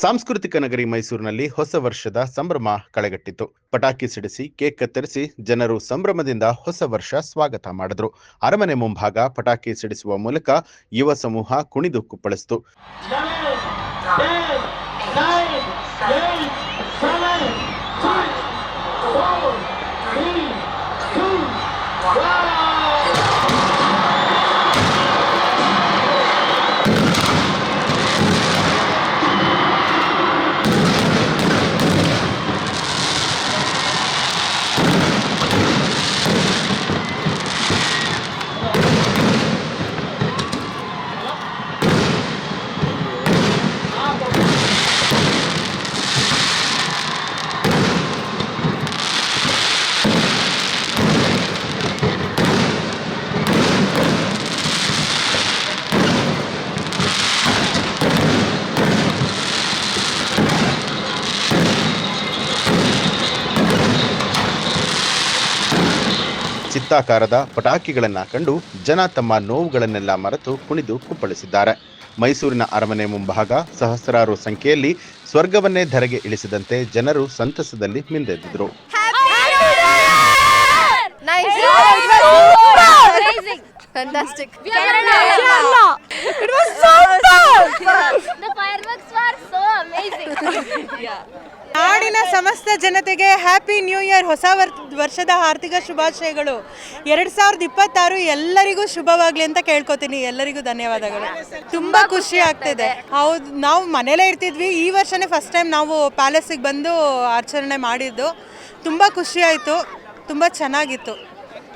ಸಾಂಸ್ಕೃತಿಕ ನಗರಿ ಮೈಸೂರಿನಲ್ಲಿ ಹೊಸ ವರ್ಷದ ಸಂಭ್ರಮ ಕಳೆಗಟ್ಟಿತು. ಪಟಾಕಿ ಸಿಡಿಸಿ ಕೇಕ್ ಕತ್ತರಿಸಿ ಜನರು ಸಂಭ್ರಮದಿಂದ ಹೊಸ ವರ್ಷ ಸ್ವಾಗತ ಮಾಡಿದ್ರು. ಅರಮನೆ ಮುಂಭಾಗ ಪಟಾಕಿ ಸಿಡಿಸುವ ಮೂಲಕ ಯುವ ಸಮೂಹ ಕುಣಿದು ಕುಪ್ಪಳಿಸಿತು. ಚಿತ್ತಾಕಾರದ ಪಟಾಕಿಗಳನ್ನ ಕಂಡು ಜನ ತಮ್ಮ ನೋವುಗಳನ್ನೆಲ್ಲ ಮರೆತು ಕುಣಿದು ಕುಪ್ಪಳಿಸಿದ್ದಾರೆ. ಮೈಸೂರಿನ ಅರಮನೆ ಮುಂಭಾಗ ಸಹಸ್ರಾರು ಸಂಖ್ಯೆಯಲ್ಲಿ ಸ್ವರ್ಗವನ್ನೇ ಧರೆಗೆ ಇಳಿಸಿದಂತೆ ಜನರು ಸಂತಸದಲ್ಲಿ ಮಿಂದೆದ್ದರು. Fantastic. It was so fun. The fireworks were so amazing. ನಾಡಿನ ಸಮಸ್ತ ಜನತೆಗೆ ಹ್ಯಾಪಿ ನ್ಯೂ ಇಯರ್, ಹೊಸ ವರ್ಷದ ಆರ್ಥಿಕ ಶುಭಾಶಯಗಳು. 2026 ಎಲ್ಲರಿಗೂ ಶುಭವಾಗಲಿ ಅಂತ ಕೇಳ್ಕೊತೀನಿ. ಎಲ್ಲರಿಗೂ ಧನ್ಯವಾದಗಳು. ತುಂಬ ಖುಷಿ ಆಗ್ತಿದೆ. ಹೌದು, ನಾವು ಮನೇಲೇ ಇರ್ತಿದ್ವಿ. ಈ ವರ್ಷನೇ ಫಸ್ಟ್ ಟೈಮ್ ನಾವು ಪ್ಯಾಲೇಸಿಗೆ ಬಂದು ಆಚರಣೆ ಮಾಡಿದ್ದು. ತುಂಬ ಖುಷಿ ಆಯಿತು, ತುಂಬ ಚೆನ್ನಾಗಿತ್ತು.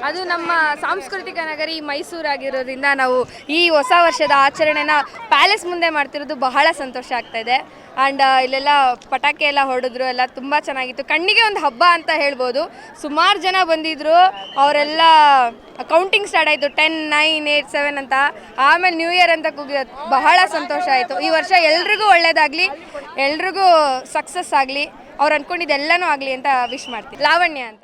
ಅದು ನಮ್ಮ ಸಾಂಸ್ಕೃತಿಕ ನಗರಿ ಮೈಸೂರಾಗಿರೋದ್ರಿಂದ ನಾವು ಈ ಹೊಸ ವರ್ಷದ ಆಚರಣೆನ ಪ್ಯಾಲೇಸ್ ಮುಂದೆ ಮಾಡ್ತಿರೋದು ಬಹಳ ಸಂತೋಷ ಆಗ್ತಾ ಇದೆ. ಆ್ಯಂಡ್ ಇಲ್ಲೆಲ್ಲ ಪಟಾಕಿ ಎಲ್ಲ ಹೊಡೆದ್ರು, ಎಲ್ಲ ತುಂಬ ಚೆನ್ನಾಗಿತ್ತು. ಕಣ್ಣಿಗೆ ಒಂದು ಹಬ್ಬ ಅಂತ ಹೇಳ್ಬೋದು. ಸುಮಾರು ಜನ ಬಂದಿದ್ದರು, ಅವರೆಲ್ಲ ಕೌಂಟಿಂಗ್ ಸ್ಟಾರ್ಟ್ ಆಯಿತು, 10, 9, 8, 7 ಅಂತ. ಆಮೇಲೆ ನ್ಯೂ ಇಯರ್ ಅಂತ ಕೂಗಿ ಬಹಳ ಸಂತೋಷ ಆಯಿತು. ಈ ವರ್ಷ ಎಲ್ರಿಗೂ ಒಳ್ಳೆಯದಾಗಲಿ, ಎಲ್ರಿಗೂ ಸಕ್ಸಸ್ ಆಗಲಿ, ಅವ್ರು ಅಂದ್ಕೊಂಡಿದ್ದೆಲ್ಲನೂ ಆಗಲಿ ಅಂತ ವಿಶ್ ಮಾಡ್ತೀನಿ. ಲಾವಣ್ಯ ಅಂತ.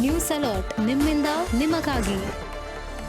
ನ್ಯೂಸ್ ಅಲರ್ಟ್, ನಿಮ್ಮಿಂದ ನಿಮಗಾಗಿ.